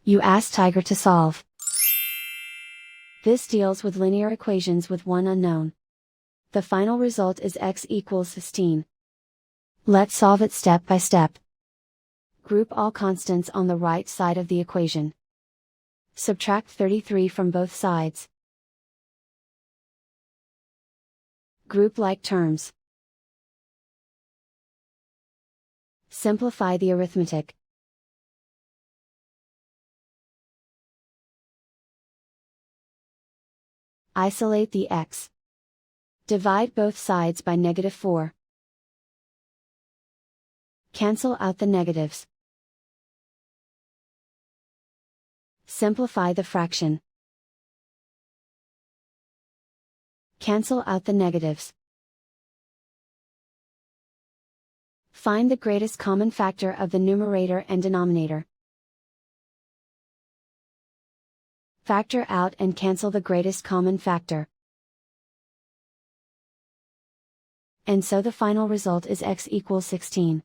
You ask Tiger to solve. This deals with linear equations with one unknown. The final result is x equals 16. Let's solve it step by step. Group all constants on the right side of the equation. Subtract 33 from both sides. Group like terms. Simplify the arithmetic. Isolate the x. Divide both sides by -4. Cancel out the negatives. Simplify the fraction. Cancel out the negatives. Find the greatest common factor of the numerator and denominator. Factor out and cancel the greatest common factor. And so the final result is x equals 16.